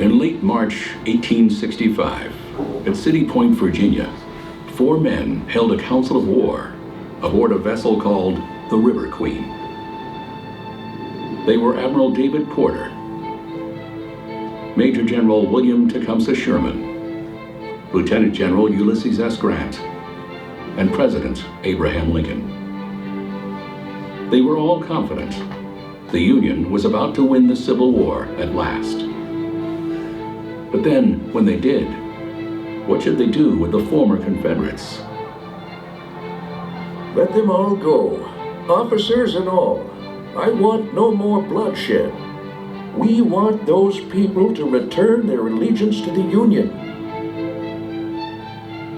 In late March 1865, at City Point, Virginia, 4 men held a council of war aboard a vessel called the River Queen. They were Admiral David Porter, Major General William Tecumseh Sherman, Lieutenant General Ulysses S. Grant, and President Abraham Lincoln. They were all confident the Union was about to win the Civil War at last. But then, when they did, what should they do with the former Confederates? Let them all go, officers and all. I want no more bloodshed. We want those people to return their allegiance to the Union.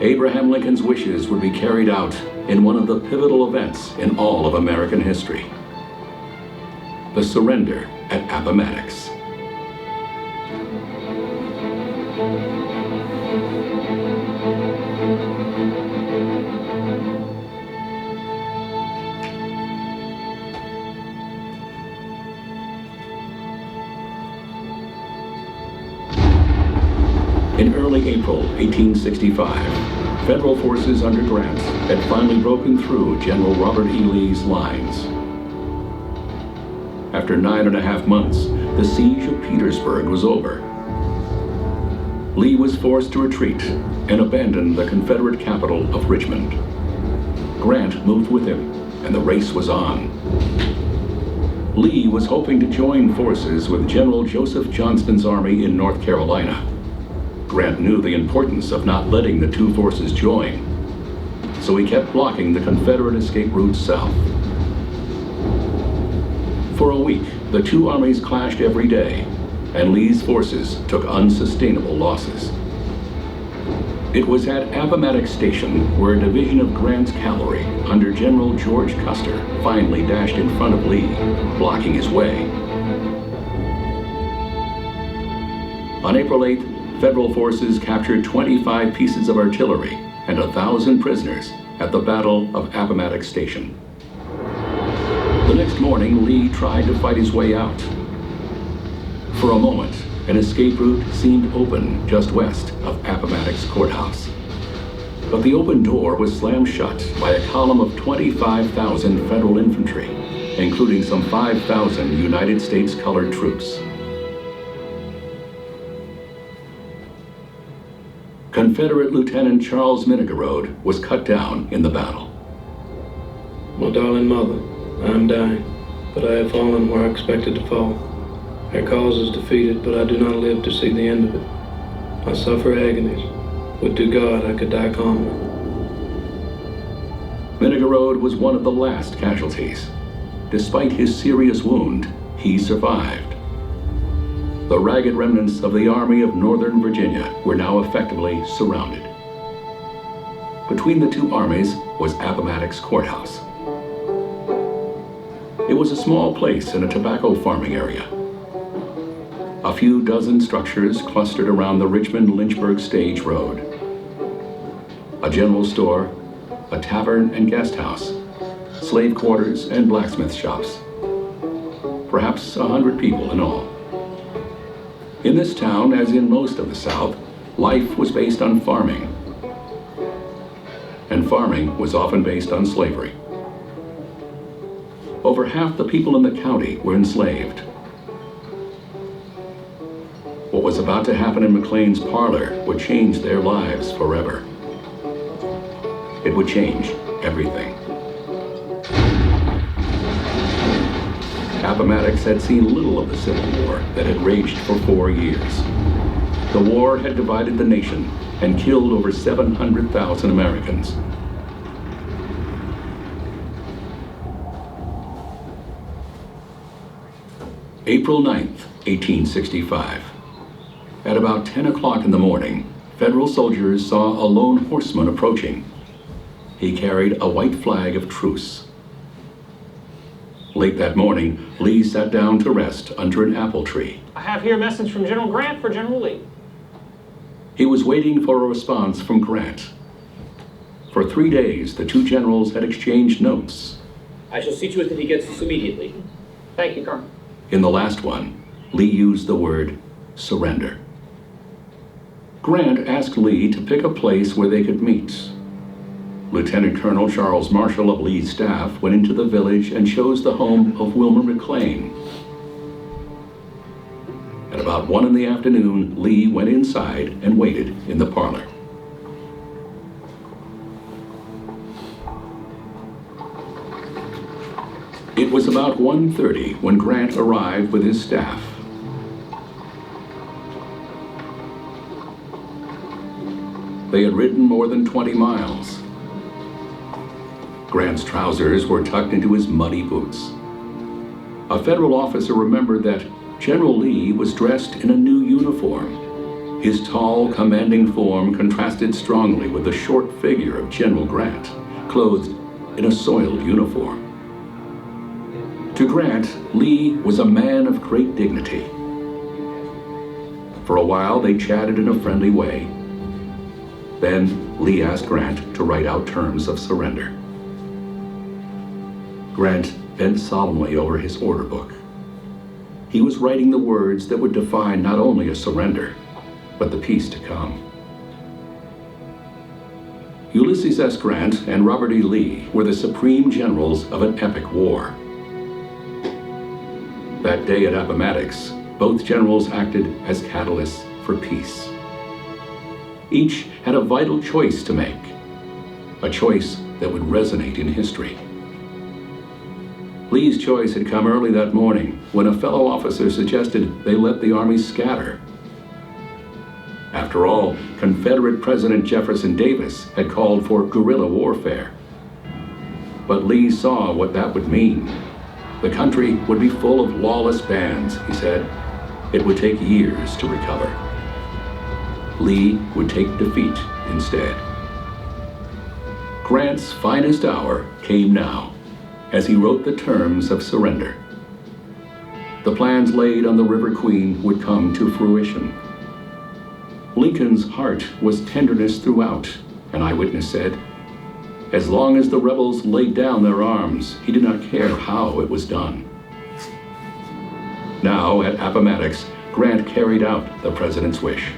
Abraham Lincoln's wishes would be carried out in one of the pivotal events in all of American history: the surrender at Appomattox. In early April 1865, federal forces under Grant had finally broken through General Robert E. Lee's lines. After 9.5 months, the siege of Petersburg was over. Lee was forced to retreat and abandon the Confederate capital of Richmond. Grant moved with him, and the race was on. Lee was hoping to join forces with General Joseph Johnston's army in North Carolina. Grant knew the importance of not letting the two forces join, so he kept blocking the Confederate escape routes south. For a week, the two armies clashed every day, and Lee's forces took unsustainable losses. It was at Appomattox Station where a division of Grant's cavalry under General George Custer finally dashed in front of Lee, blocking his way. On April 8th, Federal forces captured 25 pieces of artillery and 1,000 prisoners at the Battle of Appomattox Station. The next morning, Lee tried to fight his way out. For a moment, an escape route seemed open just west of Appomattox Courthouse. But the open door was slammed shut by a column of 25,000 Federal infantry, including some 5,000 United States colored troops. Confederate Lieutenant Charles Minigerode was cut down in the battle. My darling mother, I am dying, but I have fallen where I expected to fall. Our cause is defeated, but I do not live to see the end of it. I suffer agonies. Would to God I could die calmly. Minigerode was one of the last casualties. Despite his serious wound, he survived. The ragged remnants of the Army of Northern Virginia were now effectively surrounded. Between the two armies was Appomattox Courthouse. It was a small place in a tobacco farming area. A few dozen structures clustered around the Richmond-Lynchburg stage road. A general store, a tavern and guest house, slave quarters and blacksmith shops. Perhaps 100 people in all. In this town, as in most of the South, life was based on farming. And farming was often based on slavery. Over half the people in the county were enslaved. What was about to happen in McLean's parlor would change their lives forever. It would change everything. Appomattox had seen little of the Civil War that had raged for 4 years. The war had divided the nation and killed over 700,000 Americans. April 9th, 1865. At about 10 o'clock in the morning, Federal soldiers saw a lone horseman approaching. He carried a white flag of truce. Late that morning, Lee sat down to rest under an apple tree. I have here a message from General Grant for General Lee. He was waiting for a response from Grant. For 3 days, the two generals had exchanged notes. I shall see to it that he gets this immediately. Thank you, Colonel. In the last one, Lee used the word surrender. Grant asked Lee to pick a place where they could meet. Lieutenant Colonel Charles Marshall of Lee's staff went into the village and chose the home of Wilmer McLean. At about 1 in the afternoon, Lee went inside and waited in the parlor. It was about 1:30 when Grant arrived with his staff. They had ridden more than 20 miles. Grant's trousers were tucked into his muddy boots. A federal officer remembered that General Lee was dressed in a new uniform. His tall, commanding form contrasted strongly with the short figure of General Grant, clothed in a soiled uniform. To Grant, Lee was a man of great dignity. For a while, they chatted in a friendly way. Then, Lee asked Grant to write out terms of surrender. Grant bent solemnly over his order book. He was writing the words that would define not only a surrender, but the peace to come. Ulysses S. Grant and Robert E. Lee were the supreme generals of an epic war. That day at Appomattox, both generals acted as catalysts for peace. Each had a vital choice to make, a choice that would resonate in history. Lee's choice had come early that morning when a fellow officer suggested they let the army scatter. After all, Confederate President Jefferson Davis had called for guerrilla warfare. But Lee saw what that would mean. The country would be full of lawless bands, he said. It would take years to recover. Lee would take defeat instead. Grant's finest hour came now, as he wrote the terms of surrender. The plans laid on the River Queen would come to fruition. Lincoln's heart was tenderness throughout, an eyewitness said. As long as the rebels laid down their arms, he did not care how it was done. Now, at Appomattox, Grant carried out the president's wish.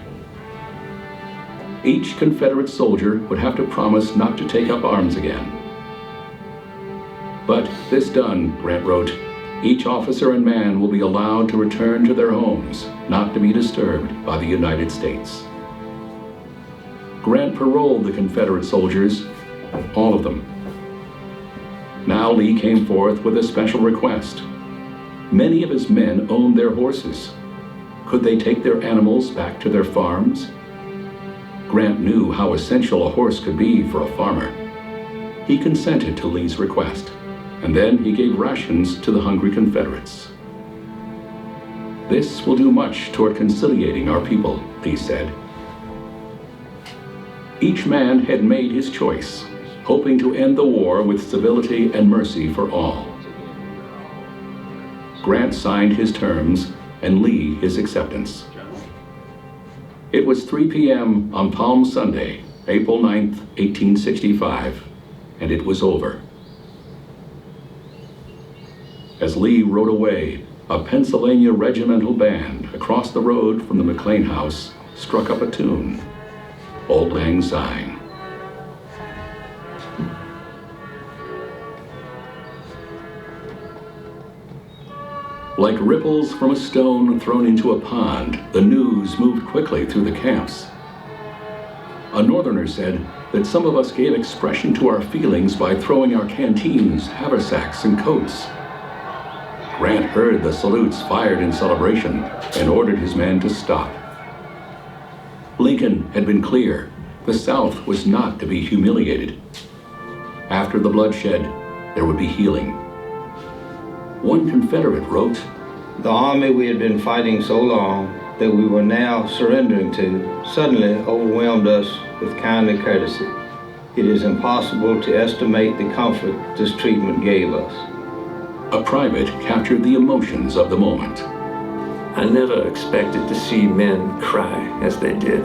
Each Confederate soldier would have to promise not to take up arms again. But this done, Grant wrote, each officer and man will be allowed to return to their homes, not to be disturbed by the United States. Grant paroled the Confederate soldiers, all of them. Now Lee came forth with a special request. Many of his men owned their horses. Could they take their animals back to their farms? Grant knew how essential a horse could be for a farmer. He consented to Lee's request, and then he gave rations to the hungry Confederates. This will do much toward conciliating our people, Lee said. Each man had made his choice, hoping to end the war with civility and mercy for all. Grant signed his terms and Lee his acceptance. It was 3 p.m. on Palm Sunday, April 9th, 1865, and it was over. As Lee rode away, a Pennsylvania regimental band across the road from the McLean house struck up a tune, Auld Lang Syne. Like ripples from a stone thrown into a pond, the news moved quickly through the camps. A northerner said that some of us gave expression to our feelings by throwing our canteens, haversacks, and coats. Grant heard the salutes fired in celebration and ordered his men to stop. Lincoln had been clear. The South was not to be humiliated. After the bloodshed, there would be healing. One Confederate wrote, "The army we had been fighting so long that we were now surrendering to suddenly overwhelmed us with kindly courtesy. It is impossible to estimate the comfort this treatment gave us." A private captured the emotions of the moment. I never expected to see men cry as they did.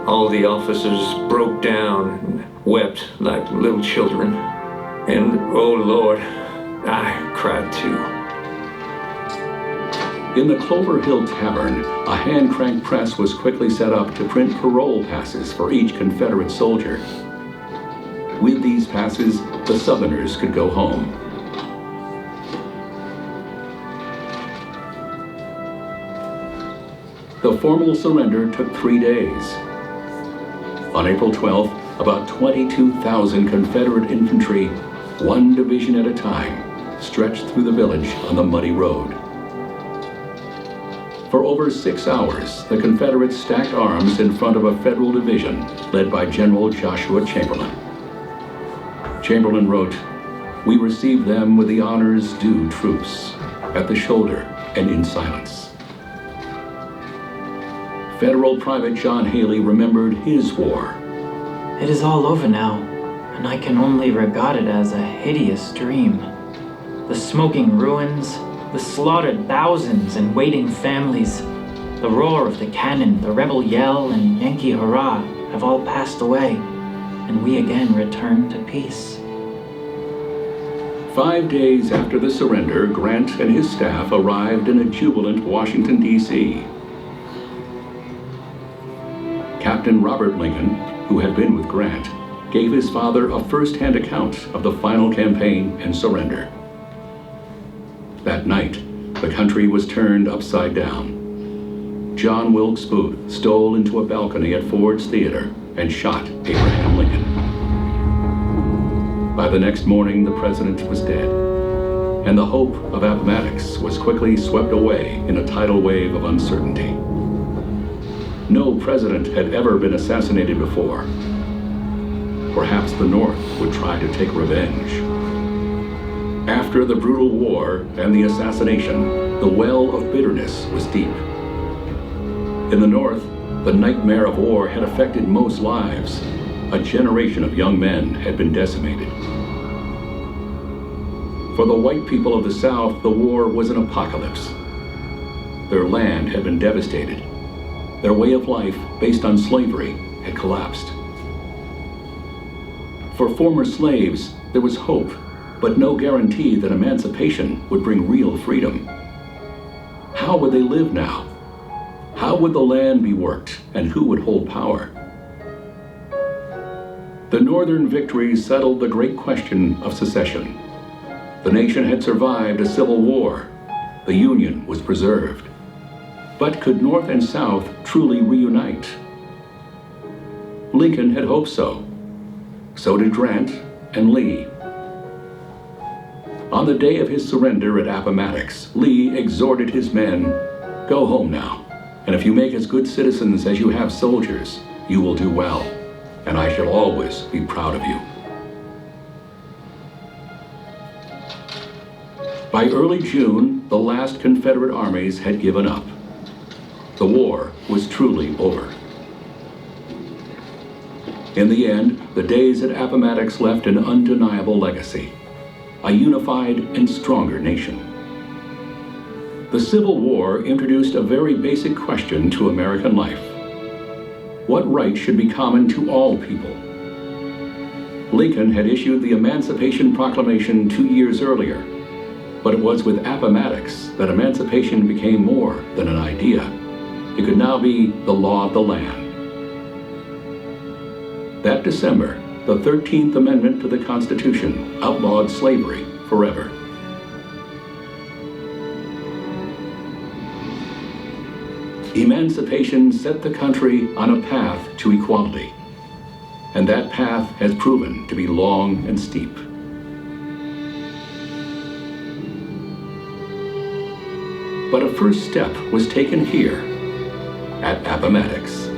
All the officers broke down and wept like little children. And, oh Lord, I cried too. In the Clover Hill Tavern, a hand-crank press was quickly set up to print parole passes for each Confederate soldier. With these passes, the Southerners could go home. The formal surrender took 3 days. On April 12th, about 22,000 Confederate infantry, one division at a time, stretched through the village on the muddy road. For over 6 hours, the Confederates stacked arms in front of a Federal division led by General Joshua Chamberlain. Chamberlain wrote, "We received them with the honors due troops, at the shoulder and in silence." Federal Private John Haley remembered his war. It is all over now, and I can only regard it as a hideous dream. The smoking ruins, the slaughtered thousands and waiting families, the roar of the cannon, the rebel yell, and Yankee hurrah have all passed away, and we again return to peace. 5 days after the surrender, Grant and his staff arrived in a jubilant Washington, D.C. Captain Robert Lincoln, who had been with Grant, gave his father a first-hand account of the final campaign and surrender. That night, the country was turned upside down. John Wilkes Booth stole into a balcony at Ford's Theater and shot Abraham Lincoln. By the next morning, the president was dead, and the hope of Appomattox was quickly swept away in a tidal wave of uncertainty. No president had ever been assassinated before. Perhaps the North would try to take revenge. After the brutal war and the assassination, the well of bitterness was deep. In the North, the nightmare of war had affected most lives. A generation of young men had been decimated. For the white people of the South, the war was an apocalypse. Their land had been devastated. Their way of life, based on slavery, had collapsed. For former slaves, there was hope, but no guarantee that emancipation would bring real freedom. How would they live now? How would the land be worked, and who would hold power? The Northern victories settled the great question of secession. The nation had survived a civil war. The Union was preserved. But could North and South truly reunite? Lincoln had hoped so. So did Grant and Lee. On the day of his surrender at Appomattox, Lee exhorted his men, "Go home now, and if you make as good citizens as you have soldiers, you will do well, and I shall always be proud of you." By early June, the last Confederate armies had given up. The war was truly over. In the end, the days at Appomattox left an undeniable legacy, a unified and stronger nation. The Civil War introduced a very basic question to American life. What right should be common to all people? Lincoln had issued the Emancipation Proclamation 2 years earlier, but it was with Appomattox that emancipation became more than an idea. It could now be the law of the land. That December, the 13th Amendment to the Constitution outlawed slavery forever. Emancipation set the country on a path to equality, and that path has proven to be long and steep. But a first step was taken here at Appomattox.